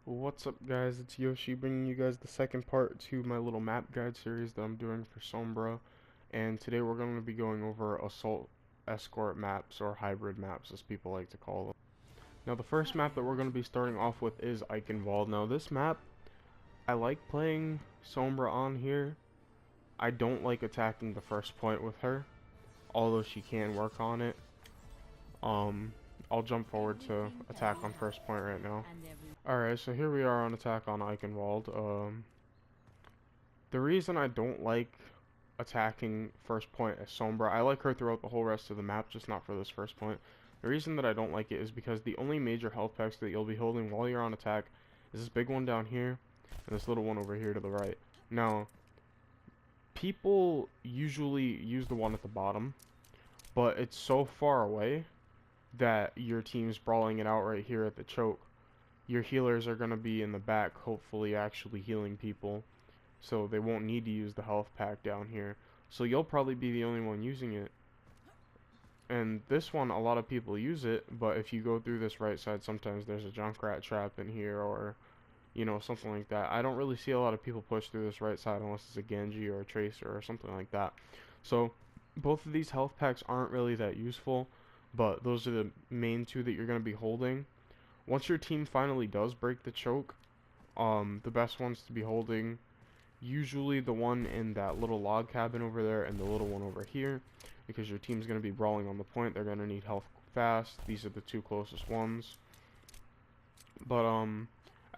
What's up, guys? It's Yoshi bringing you guys the second part to my little map guide series that I'm doing for Sombra. And today we're going to be going over assault escort maps, or hybrid maps as people like to call them. Now the first map that we're going to be starting off with is Eichenwald. Now this map, I like playing Sombra on here. I don't like attacking the first point with her, although she can work on it. Um, I'll jump forward to attack on first point right now. Alright, so here we are on attack on Eichenwald. The reason I don't like attacking first point as Sombra, I like her throughout the whole rest of the map, just not for this first point. The reason that I don't like it is because the only major health packs that you'll be holding while you're on attack is this big one down here, and this little one over here to the right. Now, people usually use the one at the bottom, but it's so far away that your team's brawling it out right here at the choke. Your healers are going to be in the back, hopefully actually healing people, so they won't need to use the health pack down here. So you'll probably be the only one using it. And this one, a lot of people use it, but if you go through this right side, sometimes there's a Junkrat trap in here, or, you know, something like that. I don't really see a lot of people push through this right side unless it's a Genji or a Tracer or something like that. So both of these health packs aren't really that useful, but those are the main two that you're going to be holding. Once your team finally does break the choke, the best ones to be holding, usually the one in that little log cabin over there and the little one over here, because your team's going to be brawling on the point. They're going to need health fast. These are the two closest ones. But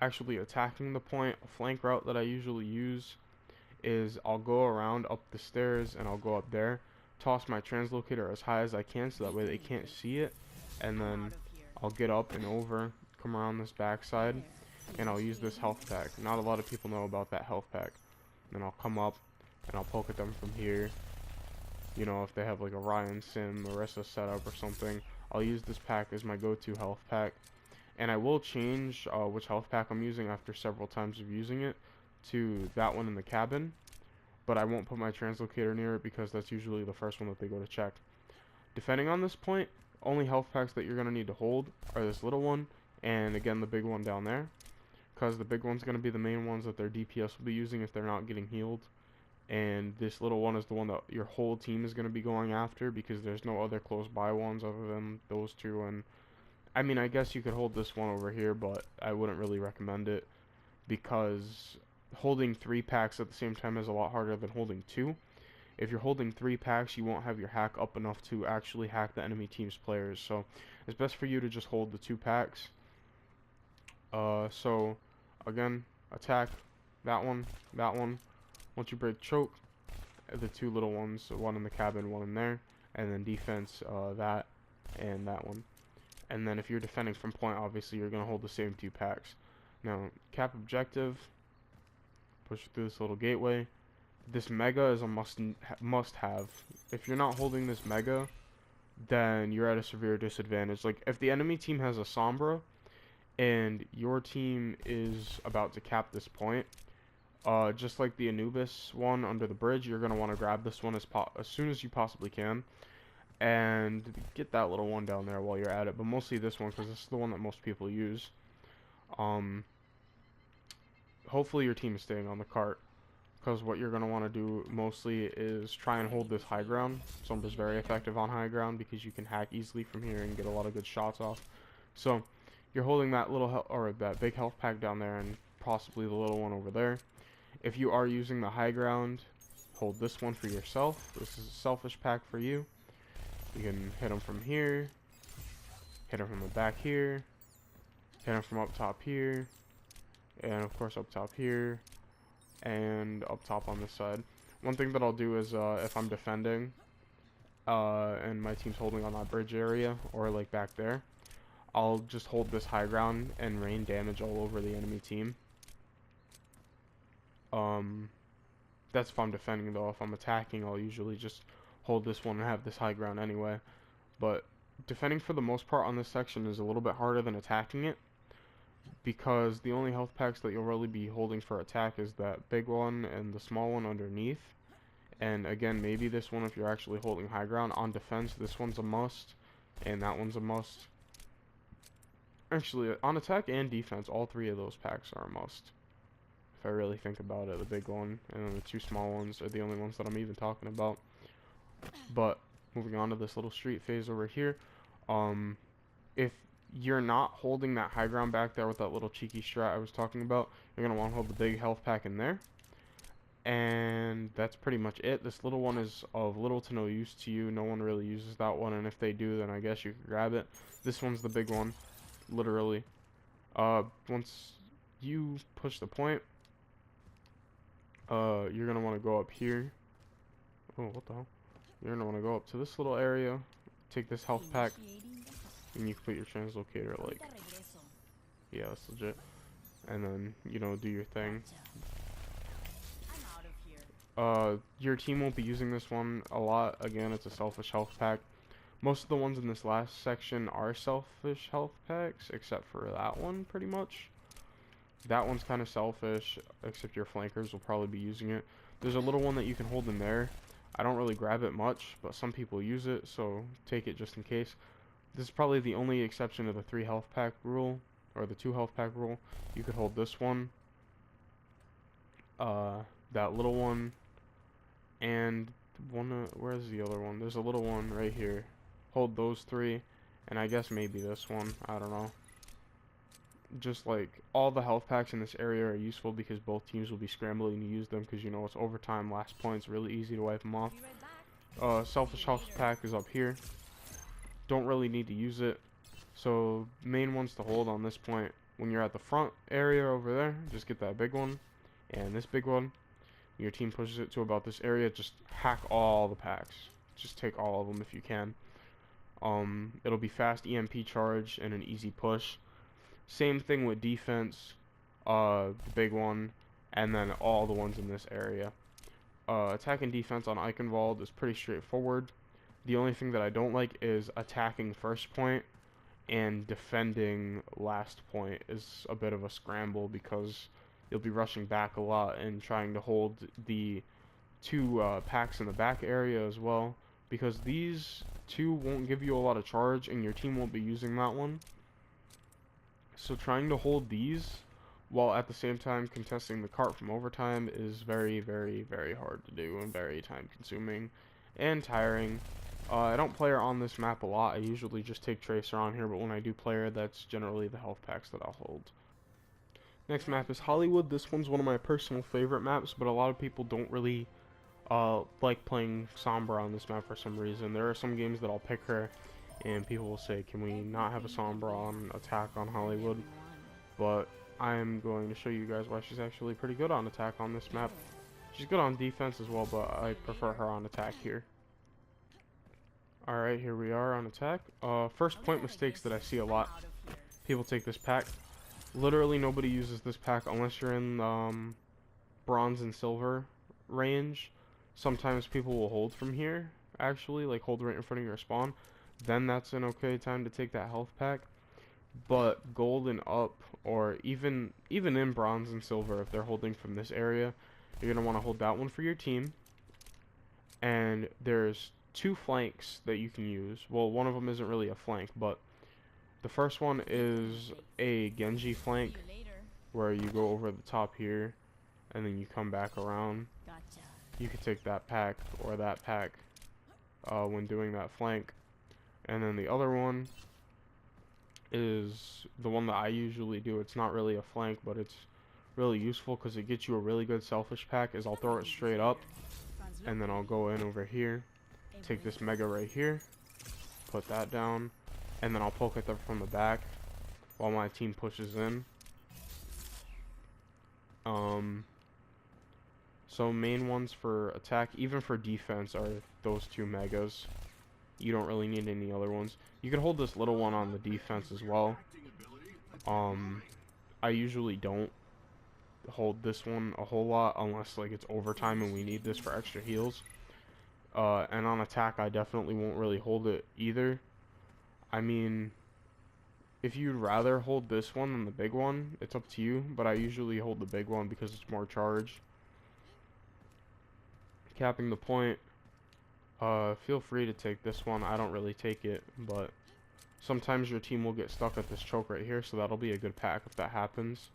actually attacking the point, a flank route that I usually use is I'll go around up the stairs and I'll go up there, toss my translocator as high as I can so that way they can't see it, and then I'll get up and over, come around this backside, and I'll use this health pack. Not a lot of people know about that health pack. Then I'll come up and I'll poke at them from here. You know, if they have like a Ryan Sim, Marissa setup or something, I'll use this pack as my go-to health pack. And I will change which health pack I'm using after several times of using it to that one in the cabin. But I won't put my translocator near it because that's usually the first one that they go to check. Defending on this point, only health packs that you're going to need to hold are this little one and again the big one down there, because the big one's going to be the main ones that their DPS will be using if they're not getting healed, and this little one is the one that your whole team is going to be going after because there's no other close by ones other than those two. And I mean, I guess you could hold this one over here, but I wouldn't really recommend it because holding 3 packs at the same time is a lot harder than holding 2. If you're holding 3 packs, you won't have your hack up enough to actually hack the enemy team's players. So it's best for you to just hold the 2 packs. So again, attack that one, that one. Once you break choke, the 2 little ones, one in the cabin, one in there, and then defense, that and that one. And then if you're defending from point, obviously you're gonna hold the same 2 packs. Now, cap objective, push through this little gateway. This mega is a must have. If you're not holding this mega, then you're at a severe disadvantage. Like, if the enemy team has a Sombra and your team is about to cap this point, just like the Anubis one under the bridge, you're going to want to grab this one as soon as you possibly can and get that little one down there while you're at it, but mostly this one because this is the one that most people use. Hopefully your team is staying on the cart, because what you're going to want to do mostly is try and hold this high ground. Sombra's very effective on high ground because you can hack easily from here and get a lot of good shots off. So you're holding that little or that big health pack down there and possibly the little one over there. If you are using the high ground, hold this one for yourself. This is a selfish pack for you. You can hit them from here, hit them from the back here, hit them from up top here, and of course up top here, and up top on this side. One thing that I'll do is if I'm defending and my team's holding on that bridge area or like back there, I'll just hold this high ground and rain damage all over the enemy team. That's if I'm defending, though. If I'm attacking, I'll usually just hold this one and have this high ground anyway. But defending for the most part on this section is a little bit harder than attacking it, because the only health packs that you'll really be holding for attack is that big one and the small one underneath. And again, maybe this one if you're actually holding high ground. On defense, this one's a must, and that one's a must. Actually, on attack and defense, all three of those packs are a must. If I really think about it, the big one and then the two small ones are the only ones that I'm even talking about. But moving on to this little street phase over here, if you're not holding that high ground back there with that little cheeky strat I was talking about, you're going to want to hold the big health pack in there. And that's pretty much it. This little one is of little to no use to you. No one really uses that one, and if they do, then I guess you could grab it. This one's the big one, literally. Once you push the point, you're going to want to go up here. Oh, what the hell? You're going to want to go up to this little area, take this health pack, and you can put your translocator, like, yeah, that's legit. And then, you know, do your thing. Your team won't be using this one a lot. Again, it's a selfish health pack. Most of the ones in this last section are selfish health packs, except for that one, pretty much. That one's kind of selfish, except your flankers will probably be using it. There's a little one that you can hold in there. I don't really grab it much, but some people use it, so take it just in case. This is probably the only exception to the 3 health pack rule, or the 2 health pack rule. You could hold this one, that little one, and one, where's the other one? There's a little one right here. Hold those 3, and I guess maybe this one, I don't know. Just like, all the health packs in this area are useful because both teams will be scrambling to use them because, you know, it's overtime, last points, really easy to wipe them off. Selfish health pack is up here. Don't really need to use it. So, main ones to hold on this point, when you're at the front area over there, just get that big one, and this big one. Your team pushes it to about this area, just hack all the packs. Just take all of them if you can. It'll be fast EMP charge and an easy push. Same thing with defense, the big one, and then all the ones in this area. Attack and defense on Eichenwald is pretty straightforward. The only thing that I don't like is attacking first point, and defending last point is a bit of a scramble because you'll be rushing back a lot and trying to hold the 2 packs in the back area as well, because these 2 won't give you a lot of charge and your team won't be using that one. So trying to hold these while at the same time contesting the cart from overtime is very, very, very hard to do and very time consuming and tiring. I don't play her on this map a lot. I usually just take Tracer on here, but when I do play her, that's generally the health packs that I'll hold. Next map is Hollywood. This one's one of my personal favorite maps, but a lot of people don't really like playing Sombra on this map for some reason. There are some games that I'll pick her, and people will say, can we not have a Sombra on attack on Hollywood? But I'm going to show you guys why she's actually pretty good on attack on this map. She's good on defense as well, but I prefer her on attack here. Alright, here we are on attack. First point mistakes that I see a lot. People take this pack. Literally nobody uses this pack unless you're in bronze and silver range. Sometimes people will hold from here, actually, like hold right in front of your spawn. Then that's an okay time to take that health pack. But gold and up, or even in bronze and silver, if they're holding from this area, you're going to want to hold that one for your team. And there's 2 flanks that you can use. Well, one of them isn't really a flank, but the first one is a Genji flank, where you go over the top here, and then you come back around. You can take that pack or that pack when doing that flank. And then the other one is the one that I usually do. It's not really a flank, but it's really useful because it gets you a really good selfish pack. Is I'll throw it straight up, and then I'll go in over here, take this mega right here, put that down, and then I'll poke at them from the back while my team pushes in. So main ones for attack, even for defense, are those 2 megas. You don't really need any other ones. You can hold this little one on the defense as well. I usually don't hold this one a whole lot unless like it's overtime and we need this for extra heals. And on attack, I definitely won't really hold it either. I mean, if you'd rather hold this one than the big one, it's up to you, but I usually hold the big one because it's more charge. Capping the point, feel free to take this one. I don't really take it, but Sometimes your team will get stuck at this choke right here, so that'll be a good pack if that happens.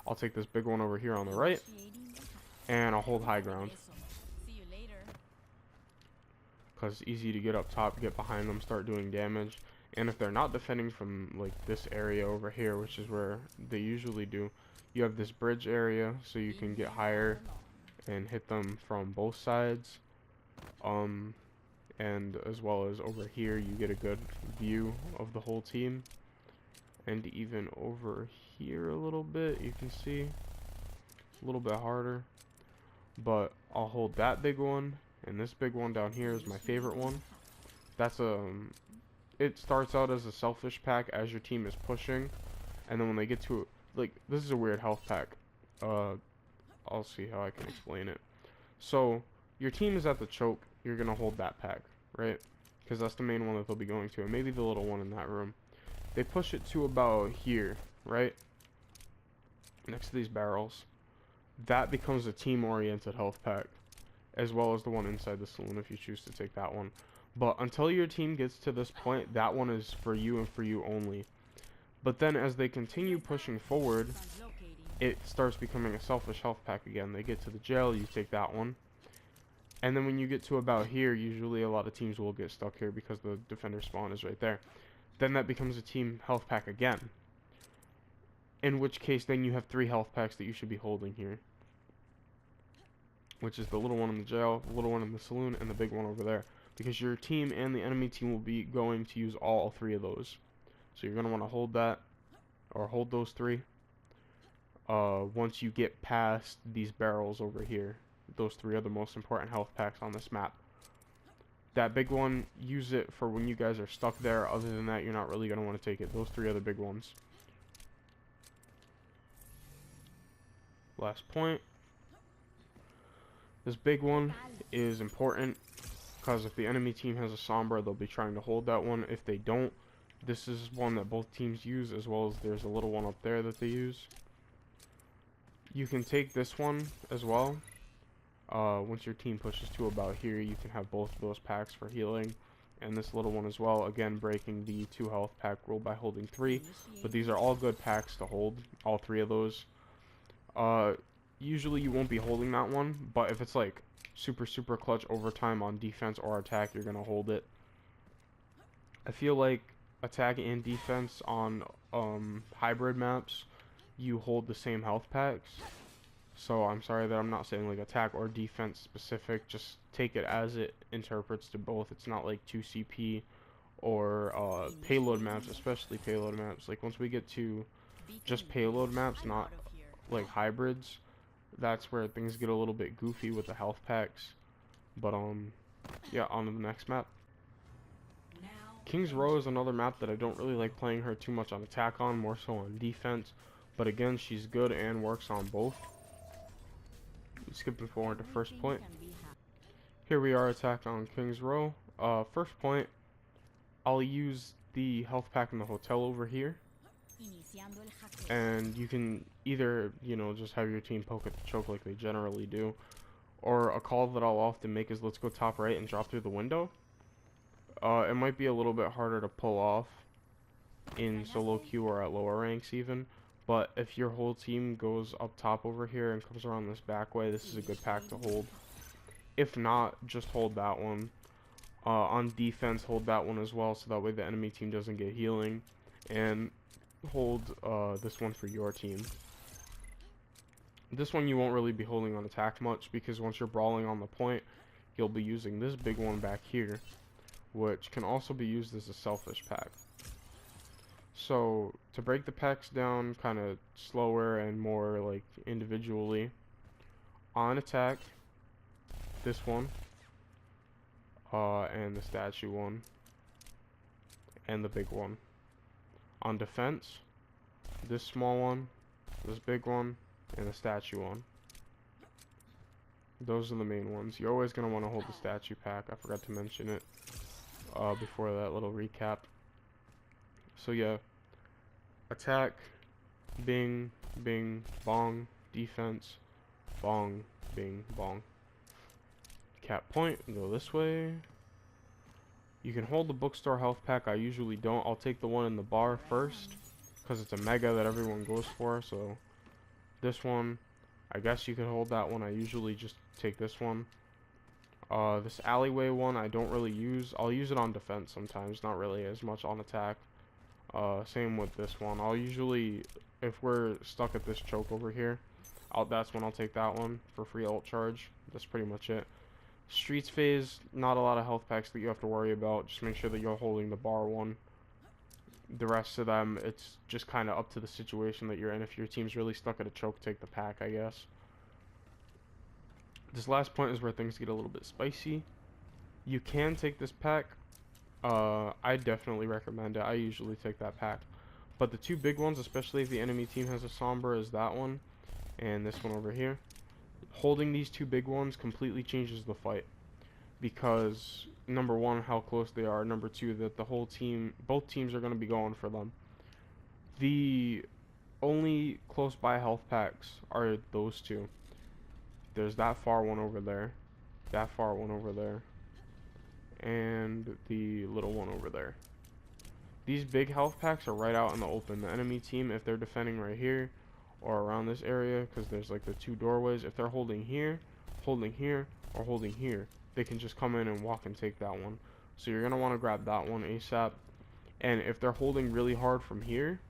I'll take this big one over here on the right, and I'll hold high ground. Because it's easy to get up top, get behind them, start doing damage. And if they're not defending from like this area over here, which is where they usually do, you have this bridge area, so you can get higher and hit them from both sides. And as well as over here, you get a good view of the whole team. And even over here a little bit, you can see a little bit harder. But I'll hold that big one, and this big one down here is my favorite one. That's it starts out as a selfish pack as your team is pushing, and then when they get to, like, this is a weird health pack. I'll see how I can explain it. So your team is at the choke, you're gonna hold that pack, right? Because that's the main one that they'll be going to, and maybe the little one in that room. They push it to about here, right? Next to these barrels. That becomes a team-oriented health pack, as well as the one inside the saloon if you choose to take that one. But until your team gets to this point, that one is for you and for you only. But then as they continue pushing forward, it starts becoming a selfish health pack again. They get to the jail, you take that one. And then when you get to about here, usually a lot of teams will get stuck here because the defender spawn is right there. Then that becomes a team health pack again. In which case, then you have 3 health packs that you should be holding here. Which is the little one in the jail, the little one in the saloon, and the big one over there. Because your team and the enemy team will be going to use all 3 of those. So you're going to want to hold that, or hold those 3. Once you get past these barrels over here. Those 3 are the most important health packs on this map. That big one, use it for when you guys are stuck there. Other than that, you're not really going to want to take it. Those 3 are the big ones. Last point. This big one is important because if the enemy team has a Sombra, they'll be trying to hold that one. If they don't, this is one that both teams use, as well as there's a little one up there that they use. You can take this one as well. Once your team pushes to about here, you can have both of those packs for healing. And this little one as well, again breaking the 2 health pack rule by holding 3. But these are all good packs to hold, all 3 of those. Usually you won't be holding that one, but if it's like super clutch overtime on defense or attack, you're gonna hold it. I feel like attack and defense on hybrid maps, you hold the same health packs. So I'm sorry that I'm not saying like attack or defense specific, just take it as it interprets to both. It's not like 2CP or payload maps, especially payload maps. Like once we get to just payload maps, not like hybrids, that's where things get a little bit goofy with the health packs. But yeah, on to the next map. King's Row is another map that I don't really like playing her too much on attack on, more so on defense. But again, she's good and works on both. Skipping forward to first point. Here we are attack on King's Row. First point, I'll use the health pack in the hotel over here. And you can either, you know, just have your team poke at the choke like they generally do. Or a call that I'll often make is let's go top right and drop through the window. It might be a little bit harder to pull off in solo queue or at lower ranks even. But if your whole team goes up top over here and comes around this back way, this is a good pack to hold. If not, just hold that one. On defense, hold that one as well, so that way the enemy team doesn't get healing. And hold this one for your team. This one you won't really be holding on attack much, because once you're brawling on the point, you'll be using this big one back here, which can also be used as a selfish pack. So to break the packs down kind of slower and more like individually, on attack, this one, and the statue one, and the big one. On defense, this small one, this big one, and the statue one. Those are the main ones. You're always going to want to hold the statue pack. I forgot to mention it before that little recap. So yeah, attack, bing, bing, bong, defense, bong, bing, bong. Cap point, go this way. You can hold the bookstore health pack. I usually don't. I'll take the one in the bar first because it's a mega that everyone goes for. So this one, I guess you could hold that one. I usually just take this one. This alleyway one I don't really use. I'll use it on defense sometimes, not really as much on attack. Same with this one. I'll usually, if we're stuck at this choke over here, that's when I'll take that one for free ult charge. That's pretty much it. Streets phase, not a lot of health packs that you have to worry about. Just make sure that you're holding the bar one. The rest of them, it's just kind of up to the situation that you're in. If your team's really stuck at a choke, take the pack, I guess. This last point is where things get a little bit spicy. You can take this pack. I definitely recommend it. I usually take that pack. But the two big ones, especially if the enemy team has a Sombra, is that one and this one over here. Holding these two big ones completely changes the fight. Because, number one, how close they are. Number two, that the whole team, both teams are going to be going for them. The only close by health packs are those two. There's that far one over there, that far one over there, and the little one over there. These big health packs are right out in the open. The enemy team, if they're defending right here or around this area, because there's like the two doorways, if they're holding here, or holding here, they can just come in and walk and take that one. So you're going to want to grab that one ASAP. And if they're holding really hard from here,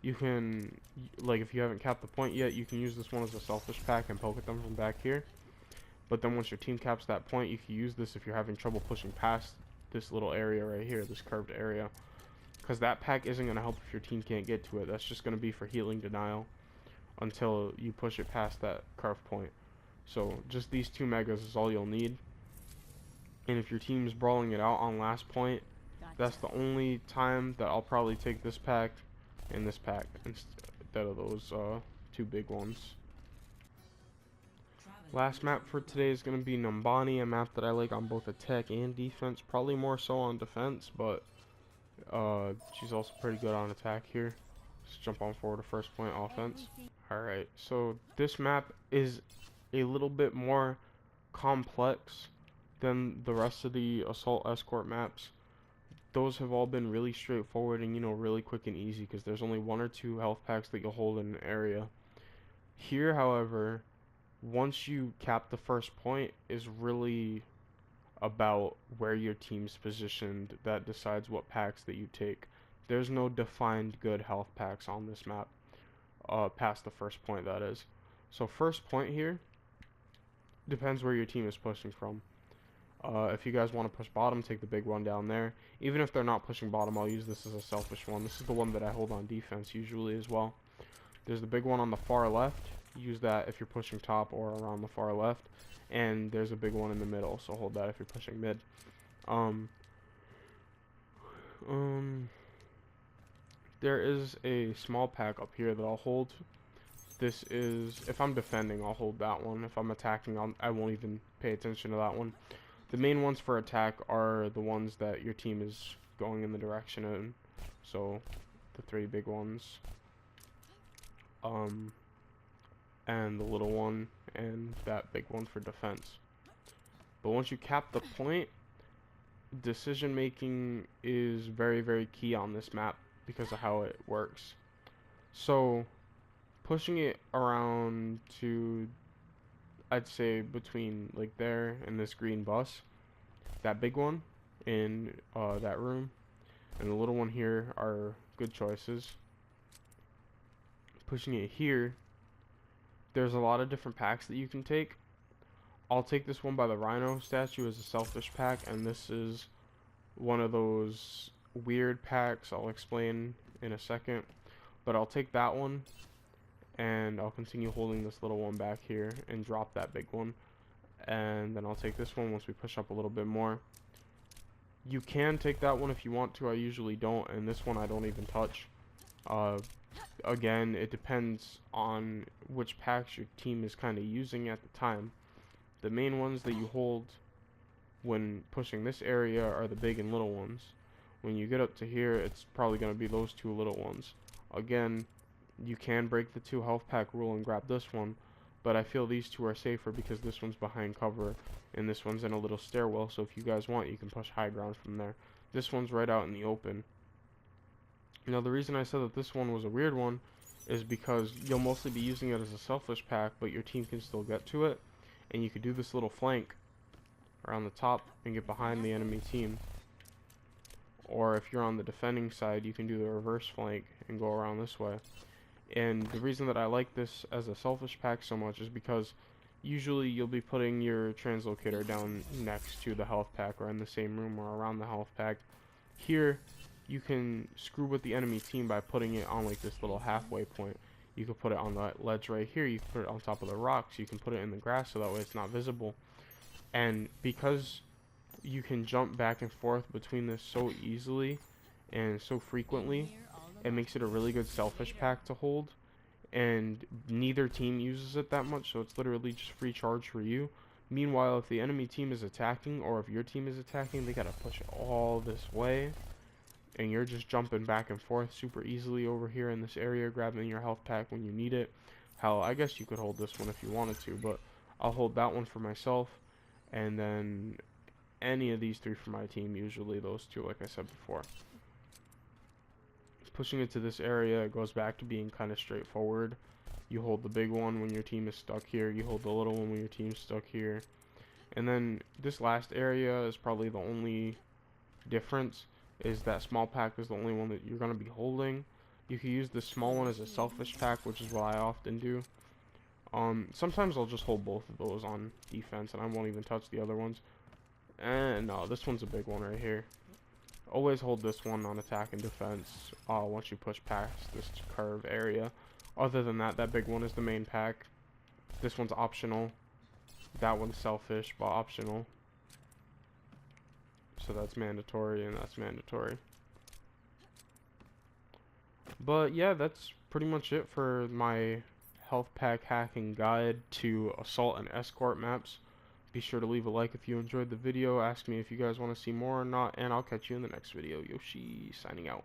you can, like if you haven't capped the point yet, you can use this one as a selfish pack and poke at them from back here. But then once your team caps that point, you can use this if you're having trouble pushing past this little area right here, this curved area. Because that pack isn't going to help if your team can't get to it. That's just going to be for healing denial until you push it past that curve point. So just these two megas is all you'll need. And if your team is brawling it out on last point, that's the only time that I'll probably take this pack and this pack instead of those two big ones. Last map for today is going to be Numbani, a map that I like on both attack and defense. Probably more so on defense, but she's also pretty good on attack here. Let's jump on forward to first point offense. Alright, so this map is a little bit more complex than the rest of the assault escort maps. Those have all been really straightforward and, you know, really quick and easy because there's only one or two health packs that you'll hold in an area. Here, however, once you cap the first point, is really about where your team's positioned that decides what packs that you take. There's no defined good health packs on this map, past the first point, that is. So first point here depends where your team is pushing from. If you guys want to push bottom, take the big one down there. Even if they're not pushing bottom, I'll use this as a selfish one. This is the one that I hold on defense usually as well. There's the big one on the far left. Use that if you're pushing top or around the far left. And there's a big one in the middle, so hold that if you're pushing mid. There is a small pack up here that I'll hold. This is, if I'm defending, I'll hold that one. If I'm attacking, I won't even pay attention to that one. The main ones for attack are the ones that your team is going in the direction in. So, the three big ones. And the little one, and that big one for defense. But once you cap the point, decision making is very, very key on this map because of how it works. So, pushing it around to, I'd say between like there and this green bus, that big one in that room, and the little one here are good choices. Pushing it here, there's a lot of different packs that you can take. I'll take this one by the Rhino statue as a selfish pack, and this is one of those weird packs I'll explain in a second. But I'll take that one, and I'll continue holding this little one back here and drop that big one. And then I'll take this one once we push up a little bit more. You can take that one if you want to. I usually don't, and this one I don't even touch. Again, it depends on which packs your team is kind of using at the time. The main ones that you hold when pushing this area are the big and little ones. When you get up to here, it's probably going to be those two little ones. Again, you can break the 2 health pack rule and grab this one, but I feel these two are safer because this one's behind cover and this one's in a little stairwell, so if you guys want, you can push high ground from there. This one's right out in the open. Now, the reason I said that this one was a weird one is because you'll mostly be using it as a selfish pack, but your team can still get to it, and you could do this little flank around the top and get behind the enemy team. Or if you're on the defending side, you can do the reverse flank and go around this way. And the reason that I like this as a selfish pack so much is because usually you'll be putting your translocator down next to the health pack or in the same room or around the health pack. Here, you can screw with the enemy team by putting it on like this little halfway point. You can put it on the ledge right here, you can put it on top of the rocks, you can put it in the grass so that way it's not visible. And because you can jump back and forth between this so easily and so frequently, it makes it a really good selfish pack to hold, and neither team uses it that much, so it's literally just free charge for you. Meanwhile, if the enemy team is attacking, or if your team is attacking, they gotta push it all this way, and you're just jumping back and forth super easily over here in this area, grabbing your health pack when you need it. Hell, I guess you could hold this one if you wanted to, but I'll hold that one for myself, and then any of these three for my team, usually those two, like I said before. Pushing it to this area, it goes back to being kind of straightforward. You hold the big one when your team is stuck here, you hold the little one when your team's stuck here. And then this last area is probably the only difference, is that small pack is the only one that you're going to be holding. You can use this small one as a selfish pack, which is what I often do. Sometimes I'll just hold both of those on defense and I won't even touch the other ones. And no, this one's a big one right here. Always hold this one on attack and defense once you push past this curve area. Other than that, that big one is the main pack. This one's optional. That one's selfish, but optional. So that's mandatory and that's mandatory. But yeah, that's pretty much it for my health pack hacking guide to assault and escort maps. Be sure to leave a like if you enjoyed the video. Ask me if you guys want to see more or not, and I'll catch you in the next video. Yoshi signing out.